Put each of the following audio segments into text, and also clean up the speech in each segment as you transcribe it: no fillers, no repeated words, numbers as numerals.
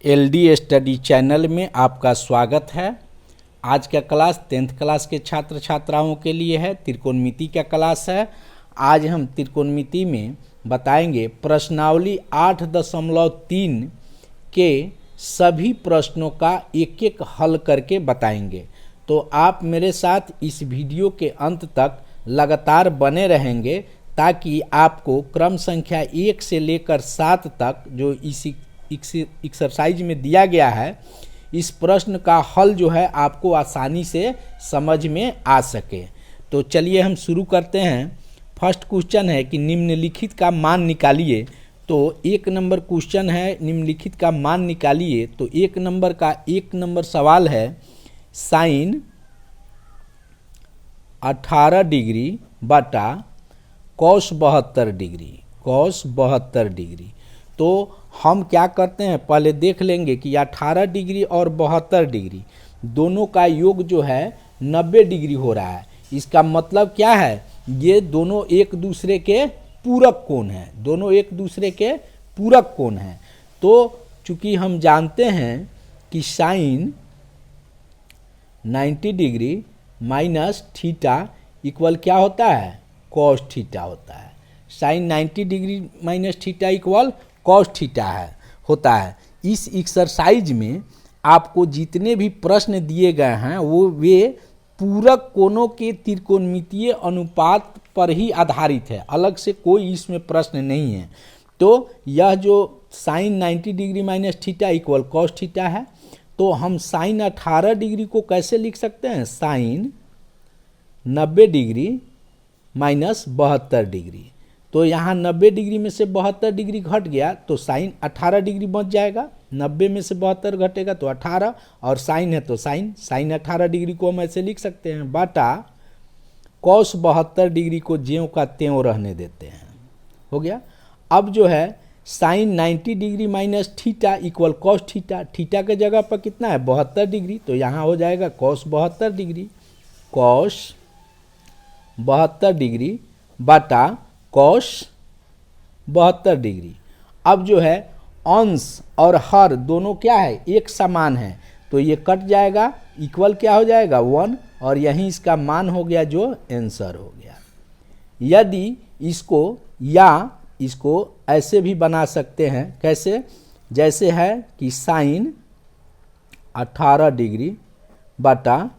LD study channel में आपका स्वागत है। आज का क्लास 10th क्लास के छात्र छात्राओं के लिए है। त्रिकोणमिति का क्लास है। आज हम त्रिकोणमिति में बताएंगे प्रश्नावली 8.3 के सभी प्रश्नों का एक एक हल करके बताएंगे। तो आप मेरे साथ इस वीडियो के अंत तक लगातार बने रहेंगे ताकि आपको क्रम संख्या 1 से लेकर 7 तक जो इसी एक्सरसाइज में दिया गया है इस प्रश्न का हल जो है आपको आसानी से समझ में आ सके। तो चलिए हम शुरू करते हैं। फर्स्ट क्वेश्चन है कि निम्नलिखित का मान निकालिए। तो 1 नंबर क्वेश्चन है निम्नलिखित का मान निकालिए। तो 1 नंबर सवाल है साइन 18 डिग्री बटा कॉस 72 डिग्री। तो हम क्या करते हैं, पहले देख लेंगे कि 18 डिग्री और 72 डिग्री दोनों का योग जो है 90 डिग्री हो रहा है। इसका मतलब क्या है, ये दोनों एक दूसरे के पूरक कोण हैं। तो चूंकि हम जानते हैं कि sine 90 degree minus theta equal क्या होता है, कॉस थीटा होता है। Sine 90 degree minus theta equal cos theta होता है। इस एक्सरसाइज में आपको जितने भी प्रश्न दिए गए हैं वे पूरक कोणों के त्रिकोणमितीय अनुपात पर ही आधारित है, अलग से कोई इसमें प्रश्न नहीं है। तो यह जो sine 90 degree minus theta equal cos theta है, तो हम साइन 18 डिग्री को कैसे लिख सकते हैं, साइन 90 डिग्री माइनस 72 डिग्री। तो यहाँ 90 डिग्री में से 72 डिग्री घट गया तो साइन 18 डिग्री बच जाएगा। 90 में से 72 घटेगा तो 18, और साइन है तो साइन 18 डिग्री को हम ऐसे लिख सकते हैं बटा कॉस 72 डिग्री को ज्यों का त्यों रहने देते हैं, हो गया। अब जो है sine 90 degree minus theta equal cos theta, theta के जगह पर कितना है 72 डिग्री, तो यहाँ हो जाएगा कॉस 72 डिग्री, कॉस 72 डिग्री बटा कॉस 72 डिग्री। अब जो है अंश और हर दोनों क्या है, एक समान है, तो ये कट जाएगा, इक्वल क्या हो जाएगा 1, और यहीं इसका मान हो गया जो आंसर हो गया। यदि इसको ऐसे भी बना सकते हैं, कैसे, जैसे है कि साइन 18 डिग्री बटा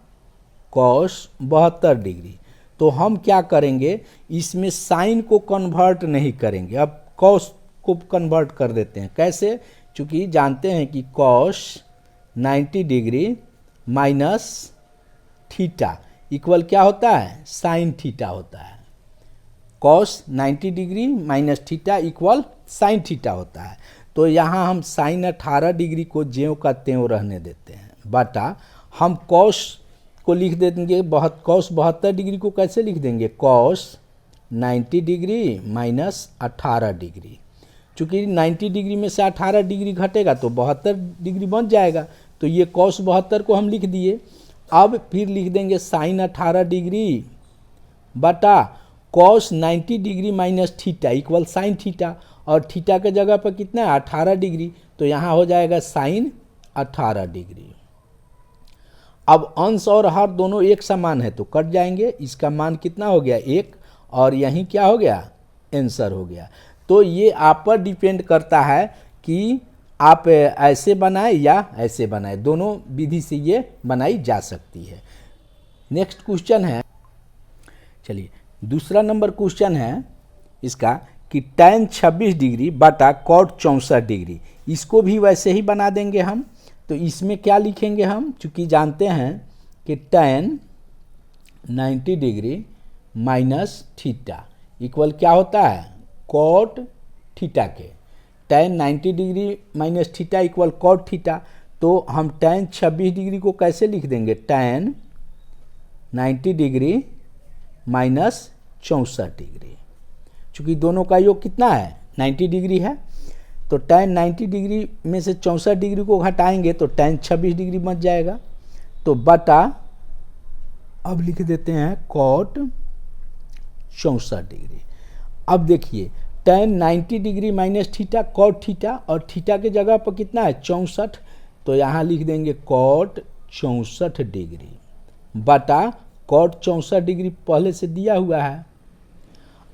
कॉस 72 डिग्री। तो हम क्या करेंगे, इसमें साइन को कन्वर्ट नहीं करेंगे, अब कॉस को कन्वर्ट कर देते हैं। कैसे, चूंकि जानते हैं कि cos 90 degree minus theta equal क्या होता है, साइन थीटा होता है। Cos 90 degree minus theta equal sine theta होता है। तो यहाँ हम साइन 18 डिग्री को ज्यों का त्यों रहने देते हैं बटा हम कॉस को लिख देंगे, कॉस 72 डिग्री को कैसे लिख देंगे, कॉस 90 डिग्री माइनस 18 डिग्री। चूँकि 90 डिग्री में से 18 डिग्री घटेगा तो 72 डिग्री बन जाएगा, तो ये कॉस 72 को हम लिख दिए। अब फिर लिख देंगे साइन 18 डिग्री बटा cos 90 degree minus theta equal sine theta, और थीटा के जगह पर कितना है 18 डिग्री, तो यहाँ हो जाएगा साइन 18 डिग्री। अब अंश और हर दोनों एक समान है तो कट जाएंगे, इसका मान कितना हो गया 1, और यहीं क्या हो गया आंसर हो गया। तो ये आप पर डिपेंड करता है कि आप ऐसे बनाए या ऐसे बनाए, दोनों विधि से ये बनाई जा सकती है। नेक्स्ट क्वेश्चन है, चलिए दूसरा नंबर क्वेश्चन है इसका कि tan 26 डिग्री बटा कॉट 64 डिग्री, इसको भी वैसे ही बना देंगे हम। तो इसमें क्या लिखेंगे हम, चूँकि जानते हैं कि tan 90 degree minus theta equal क्या होता है, कॉट थीटा के। tan 90 degree minus theta equal cot theta, तो हम tan 26 डिग्री को कैसे लिख देंगे, tan 90 डिग्री माइनस 64 डिग्री। चूँकि दोनों का योग कितना है 90 डिग्री है, तो tan 90 डिग्री में से 64 डिग्री को घटाएंगे तो tan 26 डिग्री बच जाएगा, तो बटा अब लिख देते हैं कॉट 64 डिग्री। अब देखिए tan 90 degree minus theta cot theta, और थीटा के जगह पर कितना है 64, तो यहाँ लिख देंगे कॉट 64 डिग्री बटा कॉट 64 डिग्री पहले से दिया हुआ है।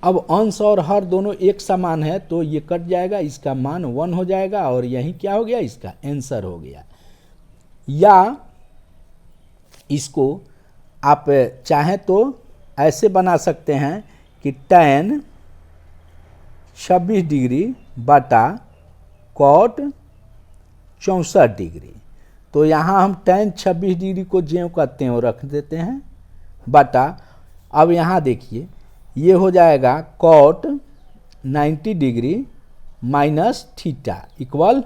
अब अंश और हर दोनों एक समान है तो ये कट जाएगा, इसका मान 1 हो जाएगा और यही क्या हो गया, इसका आंसर हो गया। या इसको आप चाहें तो ऐसे बना सकते हैं कि tan 26 डिग्री बटा कॉट 64 डिग्री, तो यहाँ हम tan 26 डिग्री को ज्यों करते हैं वो रख देते हैं बटा, अब यहाँ देखिए ये हो जाएगा cot 90 degree minus theta equal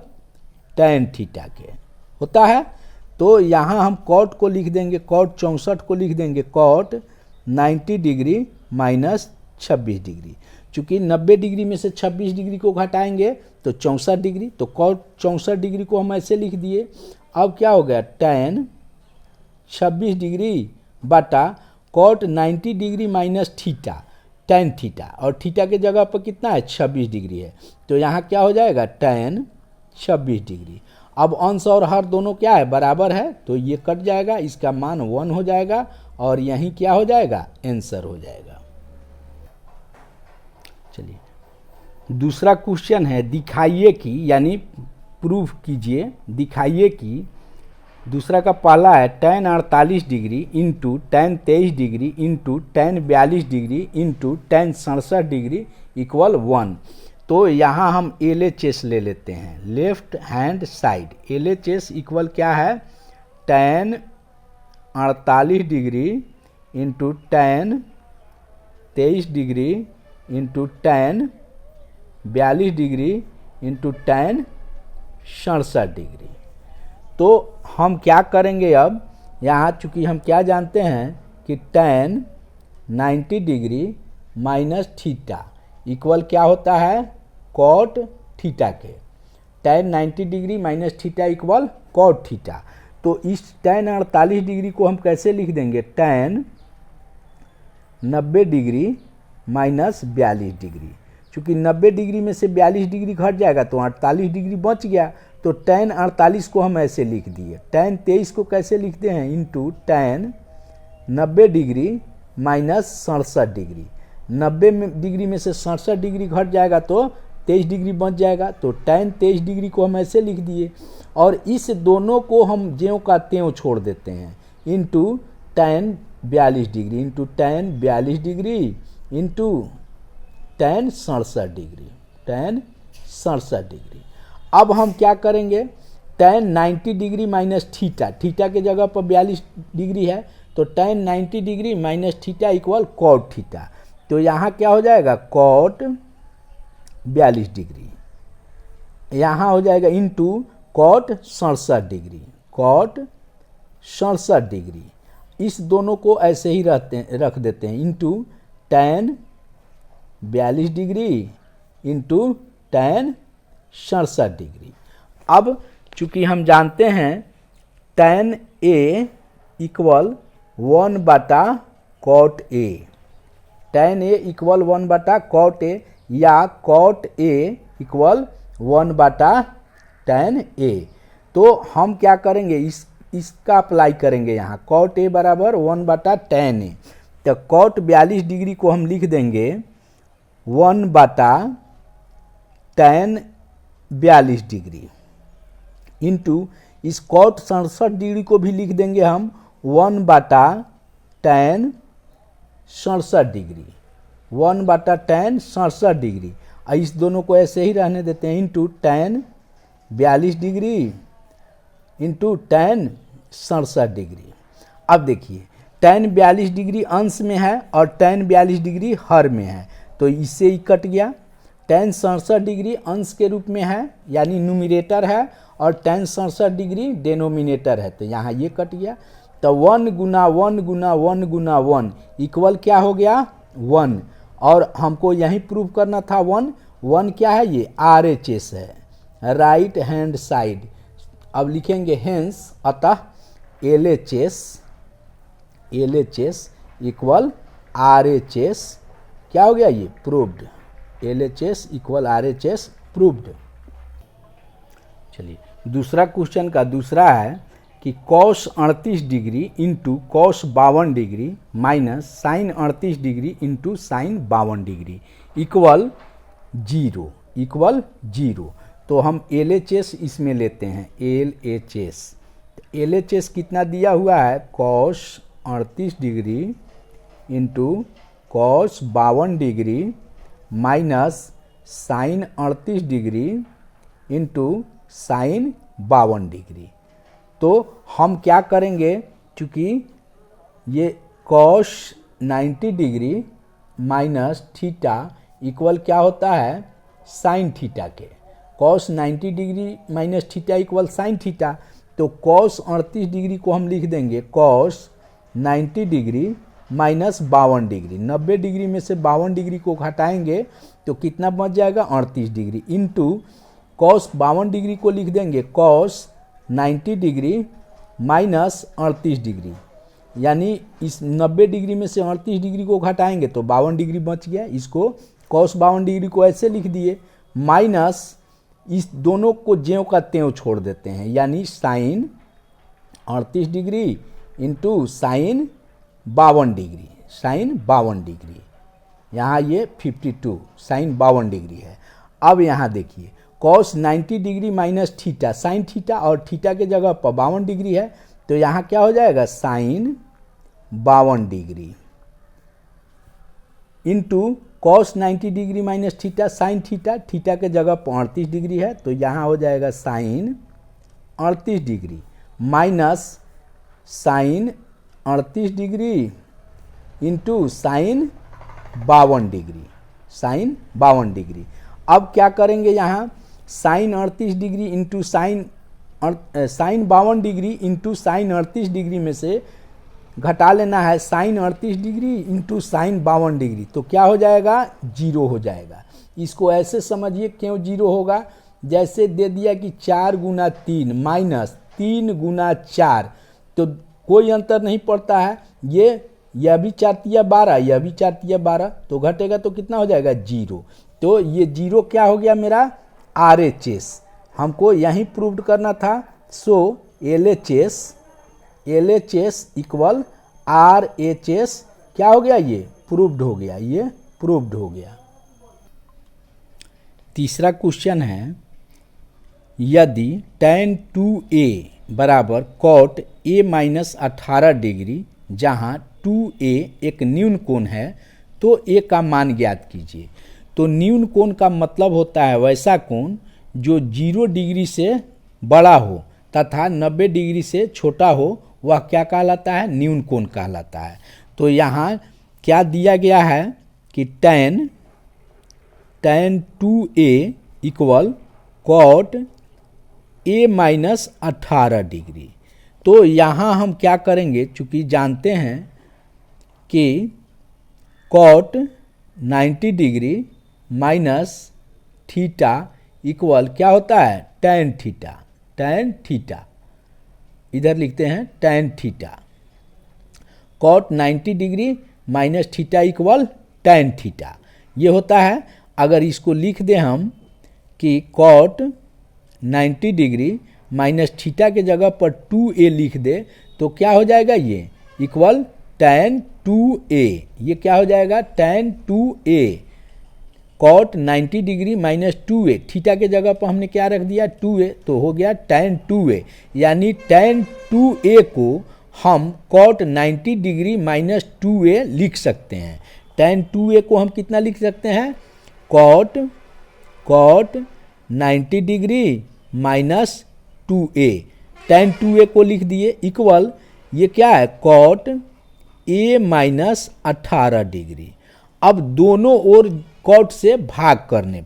tan theta के होता है। तो यहाँ हम कॉट को लिख देंगे, कॉट 64 को लिख देंगे कॉट 90 डिग्री माइनस 26 डिग्री। चूँकि 90 डिग्री में से 26 डिग्री को घटाएंगे तो 64 डिग्री, तो कॉट 64 डिग्री को हम ऐसे लिख दिए। अब क्या हो गया tan 26 डिग्री बटा cot 90 degree minus theta tan theta, और थीटा के जगह पर कितना है 26 डिग्री है, तो यहाँ क्या हो जाएगा tan 26 डिग्री। अब अंश और हर दोनों क्या है बराबर है, तो ये कट जाएगा, इसका मान 1 हो जाएगा और यहीं क्या हो जाएगा आंसर हो जाएगा। चलिए दूसरा क्वेश्चन है, दिखाइए कि यानी प्रूफ कीजिए, दिखाइए कि दूसरा का पहला है tan 48 degree into tan 23 degree into tan 42 degree into tan 67 degree equal 1। तो यहाँ हम LHS ले लेते हैं, left hand side. LHS equal क्या है tan 48 degree into tan 23 degree into tan 42 degree into tan 67 degree. तो हम क्या करेंगे, अब यहाँ चूँकि हम क्या जानते हैं कि tan 90 degree minus theta equal क्या होता है कॉट थीटा के, tan 90 degree minus theta equal cot theta. तो इस tan 48 डिग्री को हम कैसे लिख देंगे, tan 90 डिग्री माइनस 42 डिग्री। चूँकि 90 डिग्री में से 42 डिग्री घट जाएगा तो 48 डिग्री बच गया, तो tan 48 को हम ऐसे लिख दिए। tan 23 को कैसे लिखते हैं, into tan 90 degree minus 67 degree. 90 degree में से 67 डिग्री घट जाएगा तो 23 डिग्री बच जाएगा, तो tan 23 डिग्री को हम ऐसे लिख दिए। और इस दोनों को हम ज्यों का त्यों छोड़ देते हैं, into tan 42 degree into tan 42 degree into tan 67 degree, tan 67 degree. अब हम क्या करेंगे, tan 90 degree minus theta, theta के जगह पर 42 डिग्री है, तो tan 90 degree minus theta equal cot theta. तो यहाँ क्या हो जाएगा कॉट 42 डिग्री, यहाँ हो जाएगा into cot 67 degree, cot 67 degree. इस दोनों को ऐसे ही रख देते हैं, into tan 42 degree into tan 67 degree. अब चूँकि हम जानते हैं tan A इक्वल 1 बटा cot A, tan A equal 1 बटा कॉट A, या कॉट A इक्वल 1 बटा tan A। तो हम क्या करेंगे, इसका अप्लाई करेंगे यहाँ, कॉट A बराबर 1 बटा tan A। तो कॉट 42 डिग्री को हम लिख देंगे 1 बटा tan 42 डिग्री इंटू इस कॉट 67 डिग्री को भी लिख देंगे हम 1 बटा tan 67 डिग्री, 1 बटा tan 67 डिग्री। और इस दोनों को ऐसे ही रहने देते हैं, into tan 42 degree into tan 67 degree. अब देखिए tan 42 डिग्री अंश में है और tan 42 डिग्री हर में है, तो इससे ही कट गया। tan 67 डिग्री अंश के रूप में है यानी न्यूमरेटर है, और tan 67 डिग्री डेनोमिनेटर है, तो यहाँ ये कट गया। तो 1 गुना 1 गुना 1 गुना 1 इक्वल क्या हो गया 1, और हमको यही प्रूव करना था 1 क्या है, ये RHS है, राइट हैंड साइड। अब लिखेंगे हेंस, अतः LHS इक्वल RHS क्या हो गया, ये proved, LHS equal RHS proved. चलिए दूसरा क्वेश्चन का दूसरा है कि cos 38 degree into cos 52 degree minus sine 38 degree into sine 52 degree equal zero. तो हम LHS इसमें लेते हैं, LHS कितना दिया हुआ है, cos 38 degree into cos 52 degree minus sine 38 degree into sine 52 degree. तो हम क्या करेंगे, चूँकि ये cos 90 degree minus theta equal क्या होता है, साइन थीटा के। Cos 90 degree minus theta equal sine theta. तो कॉस 38 डिग्री को हम लिख देंगे cos 90 degree minus 52 degree. 90 degree में से 52 डिग्री को घटाएंगे तो कितना बच जाएगा, 38 डिग्री इंटू कॉस 52 डिग्री को लिख देंगे कॉस 90 डिग्री माइनस 38 डिग्री, यानी इस 90 डिग्री में से 38 डिग्री को घटाएंगे तो 52 डिग्री बच गया। इसको कॉस 52 डिग्री को ऐसे लिख दिए, माइनस इस दोनों को ज्यों का त्यों छोड़ देते हैं, यानी sine 38 degree into sine 52 degree, यहाँ ये 52 साइन 52 डिग्री है। अब यहाँ देखिए cos 90 degree minus theta, sine theta और थीटा के जगह पर 52 डिग्री है, तो यहाँ क्या हो जाएगा, sine 52 degree into cos 90 degree minus theta sine theta, theta के जगह पर 38 डिग्री है, तो यहाँ हो जाएगा sine 38 degree minus sine 38 degree into sine 52 degree, अब क्या करेंगे, यहाँ sine 38 degree into sine 52 degree into sine 38 degree में से घटा लेना है sine 38 degree into sine 52 degree, तो क्या हो जाएगा, 0 हो जाएगा। इसको ऐसे समझिए क्यों 0 होगा, जैसे दे दिया कि 4 गुना 3 माइनस 3 गुना 4, तो कोई अंतर नहीं पड़ता है, यह भी 4 तिया 12, यह भी 4 तिया 12, तो घटेगा तो कितना हो जाएगा, 0। तो ये 0 क्या हो गया मेरा, RHS, हमको यहीं प्रूव करना था। सो LHS इक्वल RHS क्या हो गया, ये प्रूव्ड हो गया, तीसरा क्वेश्चन है, यदि tan 2a बराबर cot a माइनस 18 डिग्री जहाँ 2a एक न्यून कोण है तो a का मान ज्ञात कीजिए। तो न्यून कोण का मतलब होता है वैसा कोण जो 0 डिग्री से बड़ा हो तथा 90 डिग्री से छोटा हो, वह क्या कहलाता है, न्यून कोण कहलाता है। तो यहाँ क्या दिया गया है कि tan 2a equal cot a minus 18 degree. तो यहाँ हम क्या करेंगे, चूँकि जानते हैं कि cot 90 degree minus theta equal क्या होता है, tan थीटा, इधर लिखते हैं tan theta, cot 90 degree minus theta equal tan theta, ये होता है। अगर इसको लिख दें हम कि cot 90 डिग्री माइनस थीटा के जगह पर 2a लिख दे तो क्या हो जाएगा, ये इक्वल tan 2a, ये क्या हो जाएगा, tan 2a, cot 90 degree minus 2a, theta के जगह पर हमने क्या रख दिया, 2a, तो हो गया tan 2a, यानी tan 2a को हम cot 90 डिग्री माइनस 2a लिख सकते हैं। tan 2a को हम कितना लिख सकते हैं, cot 90 degree minus 2a, tan 2a को लिख दिए इक्वल ये क्या है, cot a माइनस 18 डिग्री। अब दोनों ओर cot से भाग करने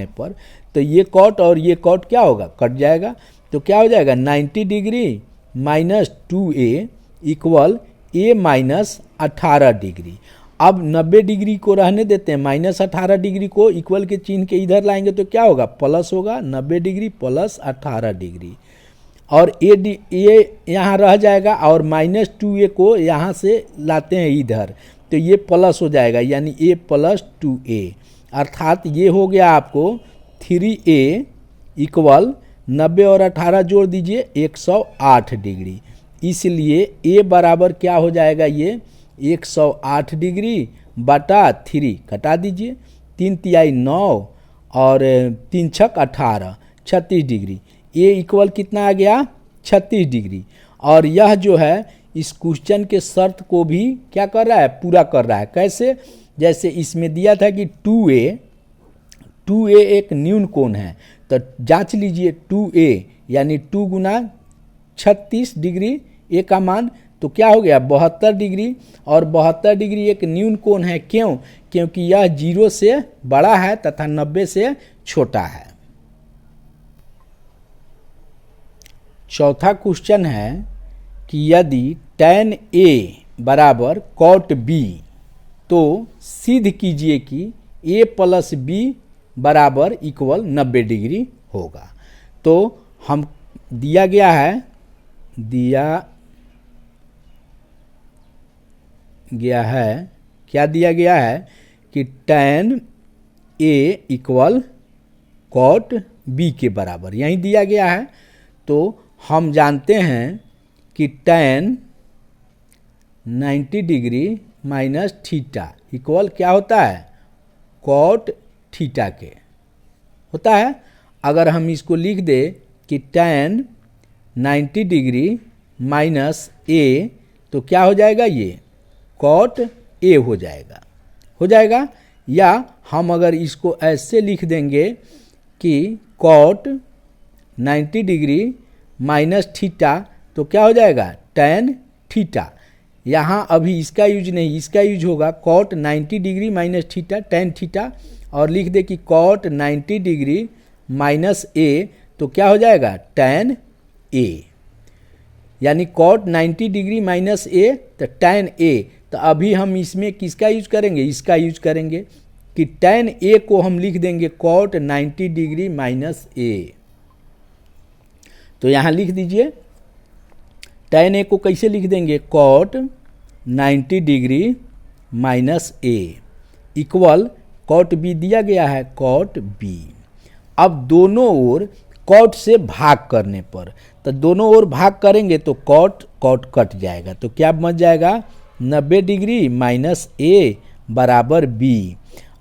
पर तो ये cot और ये cot क्या होगा, कट जाएगा, तो क्या हो जाएगा, 90 degree minus 2a equal a minus 18 degree. अब 90 डिग्री को रहने देते हैं, माइनस 18 डिग्री को इक्वल के चिन्ह के इधर लाएंगे तो क्या होगा, प्लस होगा, 90 डिग्री प्लस 18 डिग्री, और ये यहाँ रह जाएगा और माइनस 2a को यहाँ से लाते हैं इधर, तो ये प्लस हो जाएगा, यानी a प्लस 2a, अर्थात ये हो गया आपको 3a इक्वल 90 और 18 जोड़ दीजिए 108 डिग्री। इसलिए a बराबर क्या हो जाएगा, ये 108 डिग्री बटा 3 घटा दीजिए, 3 तिहाई 9 और 3 छक 18, 36 डिग्री। a इक्वल कितना आ गया, 36 डिग्री। और यह जो है इस क्वेश्चन के शर्त को भी क्या कर रहा है, पूरा कर रहा है। कैसे, जैसे इसमें दिया था कि 2a एक न्यून कोण है, तो जांच लीजिए 2a यानी 2 गुना 36 डिग्री a का मान, तो क्या हो गया 72 डिग्री। और 72 डिग्री एक न्यून कोण है, क्यों, क्योंकि यह 0 से बड़ा है तथा 90 से छोटा है। चौथा क्वेश्चन है कि यदि tan a बराबर cot b, तो सिद्ध कीजिए कि a प्लस b बराबर इक्वल 90 डिग्री होगा। तो हम दिया गया है क्या दिया गया है कि tan a equal cot b के बराबर, यही दिया गया है। तो हम जानते हैं कि tan 90 degree minus theta equal क्या होता है, cot थीटा के होता है। अगर हम इसको लिख दे कि tan 90 डिग्री माइनस a, तो क्या हो जाएगा, ये cot a हो जाएगा। या हम अगर इसको ऐसे लिख देंगे कि cot 90 डिग्री माइनस थीटा, तो क्या हो जाएगा tan थीटा। यहाँ अभी इसका यूज नहीं, इसका यूज होगा cot 90 degree minus theta tan theta, और लिख दे कि cot 90 डिग्री माइनस a, तो क्या हो जाएगा tan a, यानी cot 90 डिग्री माइनस a तो tan a। तो अभी हम इसमें किसका यूज करेंगे, इसका यूज करेंगे कि tan a को हम लिख देंगे cot 90 डिग्री माइनस a। तो यहाँ लिख दीजिए tan a को कैसे लिख देंगे, cot 90 degree minus a equal cot b दिया गया है cot b। अब दोनों ओर cot से भाग करने पर, तो दोनों ओर भाग करेंगे तो cot कट जाएगा, तो क्या बच जाएगा 90 डिग्री माइनस a बराबर b।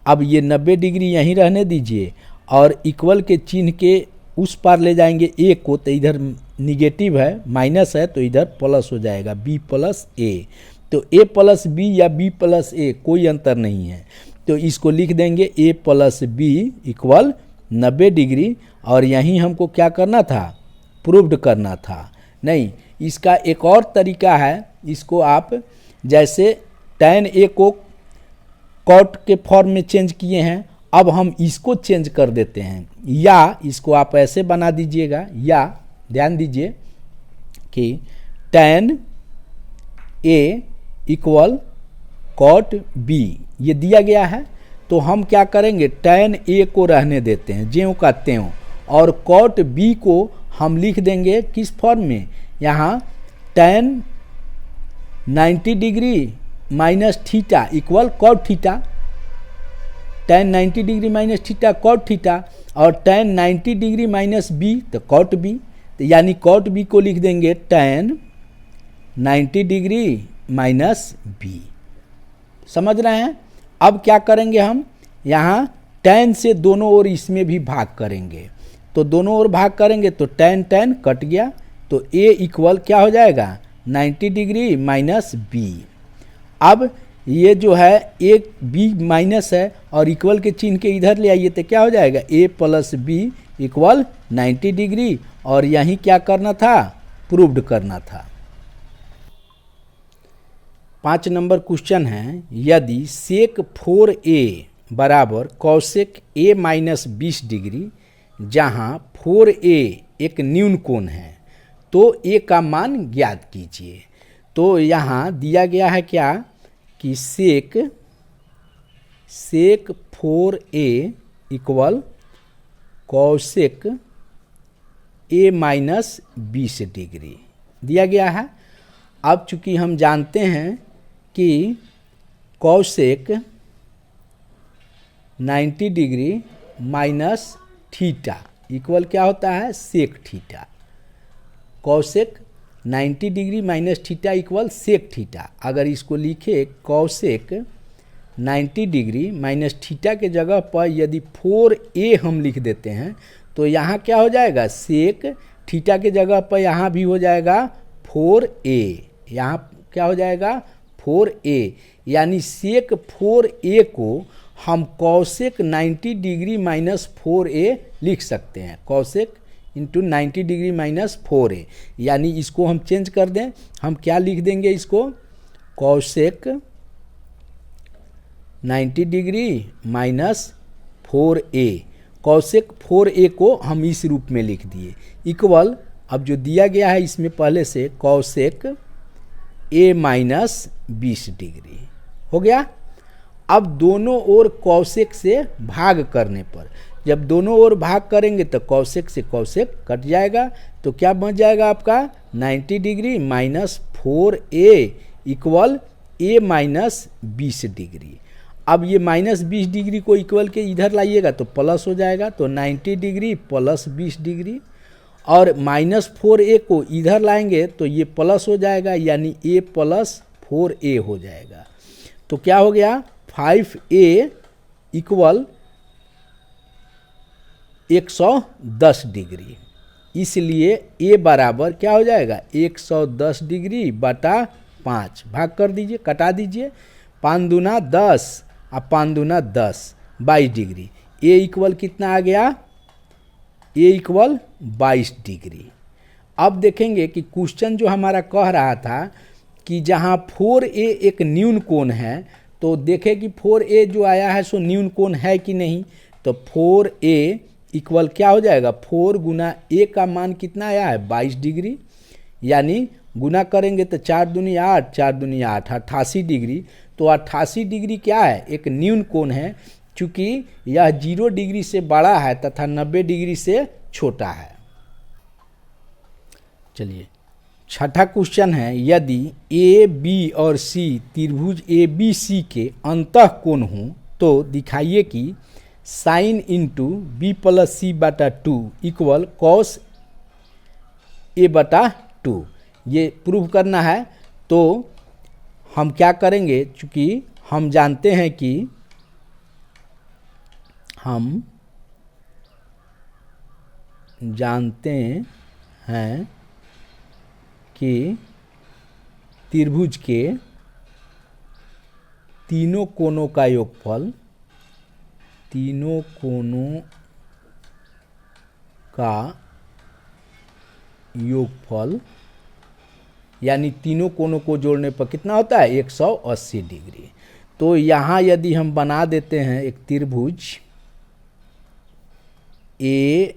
अब ये 90 डिग्री यहीं रहने दीजिए और इक्वल के चिन्ह के उस पार ले जाएंगे a को, तो इधर निगेटिव है माइनस है तो इधर प्लस हो जाएगा b प्लस a। तो a प्लस b या b प्लस a कोई अंतर नहीं है, तो इसको लिख देंगे a plus b equal 90 degree. और यहीं हमको क्या करना था, प्रूव्ड करना था। नहीं, इसका एक और तरीका है, इसको आप जैसे tan a को cot के फॉर्म में चेंज किए हैं, अब हम इसको चेंज कर देते हैं, या इसको आप ऐसे बना दीजिएगा, या ध्यान दीजिए कि tan a equal cot b ये दिया गया है। तो हम क्या करेंगे, tan a को रहने देते हैं ज्यों का त्यों, और cot b को हम लिख देंगे किस फॉर्म में, यहाँ tan 90 degree minus theta equal cot theta, tan 90 degree minus theta cot theta, और tan 90 डिग्री माइनस b तो cot b। तो यानी cot b को लिख देंगे tan 90 डिग्री माइनस b। समझ रहे हैं। अब क्या करेंगे हम, यहाँ tan से दोनों ओर इसमें भी भाग करेंगे, तो दोनों ओर भाग करेंगे तो tan कट गया, तो a इक्वल क्या हो जाएगा 90 डिग्री माइनस b। अब ये जो है एक b माइनस है और इक्वल के चिन्ह के इधर ले आइए, तो क्या हो जाएगा a plus b equal 90 degree, और यहीं क्या करना था, प्रूव्ड करना था। 5 नंबर क्वेश्चन है, यदि सेक 4a बराबर कौसेक a माइनस 20 डिग्री, जहाँ 4a एक न्यून कोण है, तो a का मान ज्ञात कीजिए। तो यहाँ दिया गया है क्या कि sec 4a equal cosec a minus 20 degree दिया गया है। अब चूंकि हम जानते हैं कि cosec 90 degree minus theta equal क्या होता है, sec theta. Cosec 90 degree minus theta equal sec theta. अगर इसको लिखे कॉसेक 90 डिग्री माइनस थीटा के जगह पर यदि 4a हम लिख देते हैं तो यहाँ क्या हो जाएगा, सेक थीटा के जगह पर यहाँ भी हो जाएगा 4a, यहाँ क्या हो जाएगा 4a, यानी सेक 4a को हम कॉसेक 90 डिग्री माइनस 4a लिख सकते हैं। Cosec into 90 degree minus 4a, यानी इसको हम चेंज कर दें, हम क्या लिख देंगे इसको, cosec 90 degree minus 4a। Cosec 4a को हम इस रूप में लिख दिए इक्वल, अब जो दिया गया है इसमें पहले से कॉसेक a माइनस 20 डिग्री हो गया। अब दोनों ओर कॉसेक से भाग करने पर, जब दोनों ओर भाग करेंगे तो कॉसेक से कॉसेक कट जाएगा, तो क्या बच जाएगा आपका 90 degree minus 4a equal a minus 20 degree. अब ये माइनस 20 डिग्री को इक्वल के इधर लाइएगा तो प्लस हो जाएगा, तो 90 डिग्री प्लस 20 डिग्री, और माइनस 4a को इधर लाएंगे तो ये प्लस हो जाएगा, यानी a प्लस 4a हो जाएगा। तो क्या हो गया 5a इक्वल 110 डिग्री, इसलिए a बराबर क्या हो जाएगा 110 डिग्री बटा 5, भाग कर दीजिए, कटा दीजिए, 5 दूना 10 और 5 दूना 10, 22 डिग्री। a इक्वल कितना आ गया, a इक्वल 22 डिग्री। अब देखेंगे कि क्वेश्चन जो हमारा कह रहा था कि जहाँ 4a एक न्यून कोण है, तो देखें कि 4a जो आया है सो न्यून कोण है कि नहीं, तो 4a इक्वल क्या हो जाएगा, 4 गुना a का मान कितना आया है 22 डिग्री, यानी गुना करेंगे तो 4 दूनी 8, 4 दूनी 8, 88 डिग्री। तो 88 डिग्री क्या है, एक न्यून कोण है, चूँकि यह 0 डिग्री से बड़ा है तथा 90 डिग्री से छोटा है। चलिए छठा क्वेश्चन है, यदि ए बी और सी त्रिभुज ए बी सी के अंतः कोण हों तो दिखाइए कि साइन इंटू बी प्लस सी बटा 2 इक्वल कॉस ए बटा 2। ये प्रूव करना है, तो हम क्या करेंगे, चूँकि हम जानते हैं कि कि त्रिभुज के तीनों कोणों का योगफल, यानी तीनों कोणों को जोड़ने पर कितना होता है 180 डिग्री। तो यहाँ यदि हम बना देते हैं एक त्रिभुज ए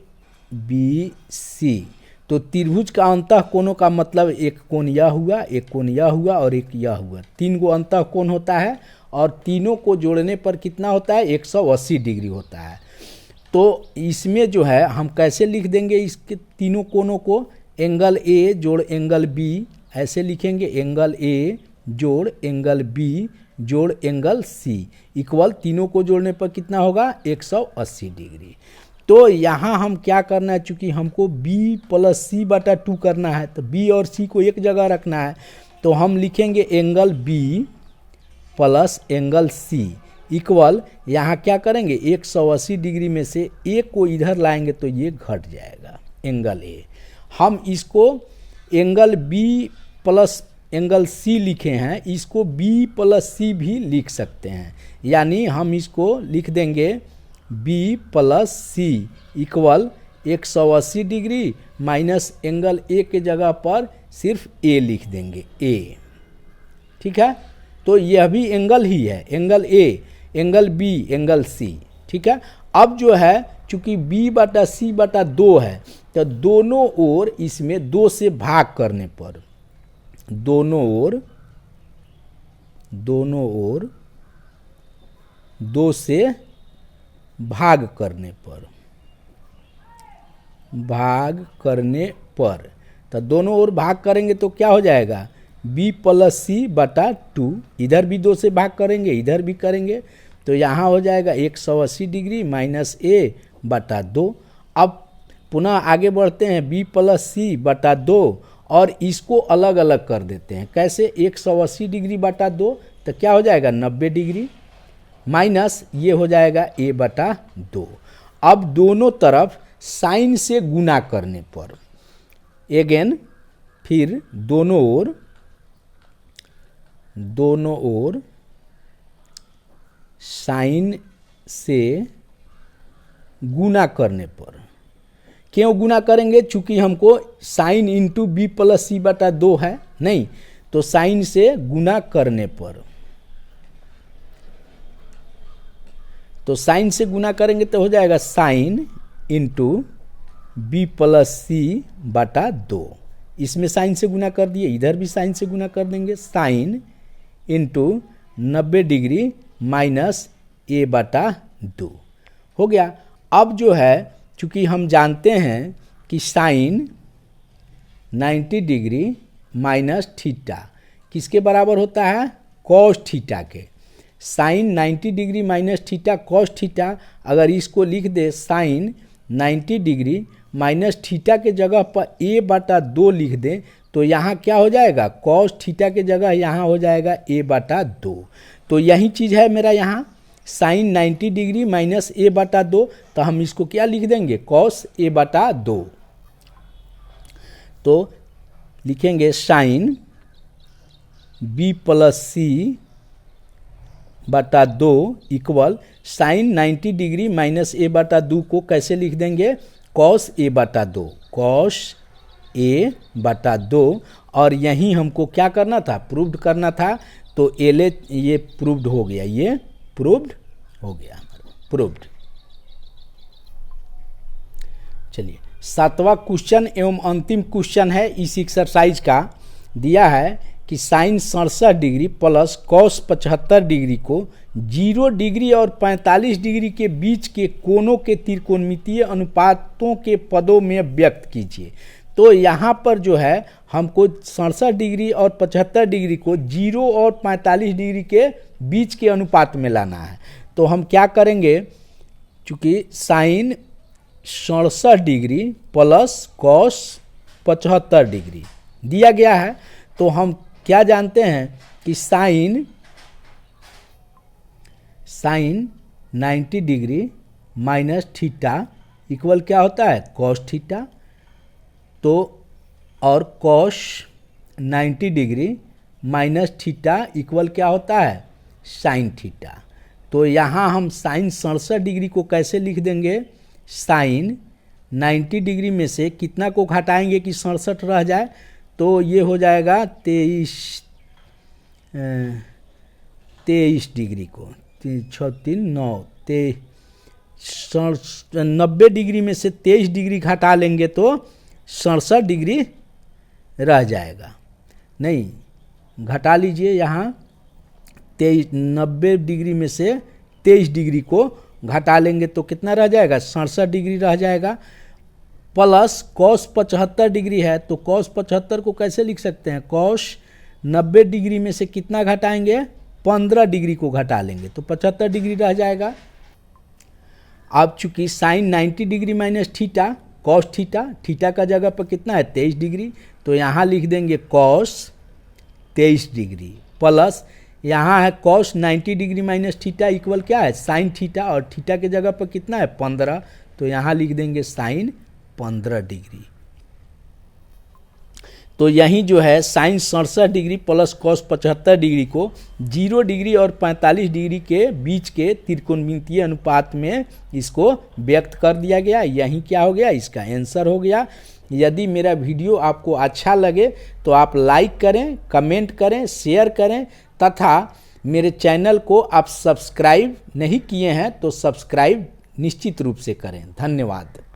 बी सी, तो त्रिभुज का अंतः कोणों का मतलब एक कोण यह हुआ, एक कोण यह हुआ और एक यह हुआ, 3 गो अंतः कोण होता है, और तीनों को जोड़ने पर कितना होता है 180 डिग्री होता है। तो इसमें जो है हम कैसे लिख देंगे इसके तीनों कोणों को, एंगल ए जोड़ एंगल बी ऐसे लिखेंगे, एंगल ए जोड़ एंगल बी जोड़ एंगल सी इक्वल तीनों को जोड़ने पर कितना होगा 180 डिग्री। तो यहाँ हम क्या करना है, चूँकि हमको b प्लस सी बटा 2 करना है, तो b और c को एक जगह रखना है, तो हम लिखेंगे angle b plus angle c equal, यहाँ क्या करेंगे 180 डिग्री में से a को इधर लाएंगे तो ये घट जाएगा एंगल a। हम इसको angle b plus angle c लिखे हैं, इसको b प्लस c भी लिख सकते हैं, यानी हम इसको लिख देंगे b plus C equal 180 degree minus angle A के जगह पर सिर्फ a लिख देंगे a, ठीक है। तो यह भी एंगल ही है, angle a, angle b, angle c, ठीक है। अब जो है चूंकि b बटा c बटा 2 है, तो दोनों ओर इसमें 2 से भाग करने पर, दोनों ओर 2 से भाग करने पर, तो दोनों ओर भाग करेंगे तो क्या हो जाएगा बी प्लस सी बटा 2, इधर भी 2 से भाग करेंगे, इधर भी करेंगे, तो यहाँ हो जाएगा 180 डिग्री माइनस ए बटा 2। अब पुनः आगे बढ़ते हैं, बी प्लस सी बटा 2 और इसको अलग अलग कर देते हैं। कैसे? 180 डिग्री बटा 2 तो क्या हो जाएगा 90 डिग्री माइनस ये हो जाएगा ए बटा 2। अब दोनों तरफ साइन से गुना करने पर अगेन फिर दोनों ओर साइन से गुना करने पर, क्यों गुना करेंगे? चूंकि हमको साइन इंटू बी प्लस सी बटा 2 है, नहीं तो साइन से गुना करने पर, तो साइन से गुना करेंगे तो हो जाएगा साइन इंटू बी प्लस सी बटा 2। इसमें साइन से गुना कर दिए, इधर भी साइन से गुना कर देंगे, साइन इंटू 90 डिग्री माइनस ए बटा 2 हो गया। अब जो है चूँकि हम जानते हैं कि साइन 90 डिग्री माइनस थीटा किसके बराबर होता है? कॉस थीटा के। Sine 90 degree minus theta cos theta, अगर इसको लिख दे साइन 90 डिग्री माइनस थीटा के जगह पर ए बटा 2 लिख दें तो यहाँ क्या हो जाएगा? कॉस थीटा के जगह यहाँ हो जाएगा ए बटा 2। तो यही चीज़ है मेरा यहाँ साइन 90 डिग्री माइनस ए बटा 2, तो हम इसको क्या लिख देंगे? कॉस ए बटा 2। तो लिखेंगे साइन बी प्लस सी बटा 2 इक्वल साइन 90 डिग्री माइनस ए बटा 2 को कैसे लिख देंगे? कॉस ए बटा 2, कॉस ए बटा 2। और यहीं हमको क्या करना था? प्रूव्ड करना था, तो एले ये प्रूव्ड हो गया, ये प्रूव्ड हो गया, प्रूव्ड। चलिए 7वां क्वेश्चन एवं अंतिम क्वेश्चन है इस एक्सरसाइज का। दिया है कि sine 67 degree plus cos 75 degree को 0 डिग्री और 45 डिग्री के बीच के कोणों के त्रिकोणमितीय अनुपातों के पदों में व्यक्त कीजिए। तो यहाँ पर जो है हमको 67 डिग्री और 75 डिग्री को 0 और 45 डिग्री के बीच के अनुपात में लाना है। तो हम क्या करेंगे? चूँकि sine 67 degree plus cos 75 degree दिया गया है, तो हम क्या जानते हैं कि sine 90 degree minus theta equal क्या होता है? Cos theta. तो और cos 90 degree minus theta equal क्या होता है? Sine theta. तो यहाँ हम साइन 67 डिग्री को कैसे लिख देंगे? साइन 90 डिग्री में से कितना को घटाएंगे कि 67 रह जाए? तो ये हो जाएगा 23 डिग्री को 6 3 9 90 डिग्री में से 23 डिग्री घटा लेंगे तो 67 डिग्री रह जाएगा। नहीं, घटा लीजिए, यहाँ 90 डिग्री में से 23 डिग्री को घटा लेंगे तो कितना रह जाएगा? 67 डिग्री रह जाएगा। प्लस कॉस 75 डिग्री है, तो कॉस 75 को कैसे लिख सकते हैं? कॉस 90 डिग्री में से कितना घटाएंगे? 15 डिग्री को घटा लेंगे तो 75 डिग्री रह जाएगा। अब चूंकि sine 90 degree minus theta cos theta का जगह पर कितना है? 23 डिग्री, तो यहाँ लिख देंगे कॉस 23 डिग्री प्लस यहाँ है cos 90 degree minus theta equal क्या है? साइन थीटा, और थीटा के जगह पर कितना है? 15, तो यहाँ लिख देंगे साइन 15 डिग्री। तो यहीं जो है sine 67 degree plus cos 75 degree को 0 डिग्री और 45 डिग्री के बीच के त्रिकोणमितीय अनुपात में इसको व्यक्त कर दिया गया। यहीं क्या हो गया? इसका आंसर हो गया। यदि मेरा वीडियो आपको अच्छा लगे तो आप लाइक करें, कमेंट करें, शेयर करें तथा मेरे चैनल को आप सब्सक्राइब नहीं किए हैं तो सब्सक्राइब निश्चित रूप से करें। धन्यवाद।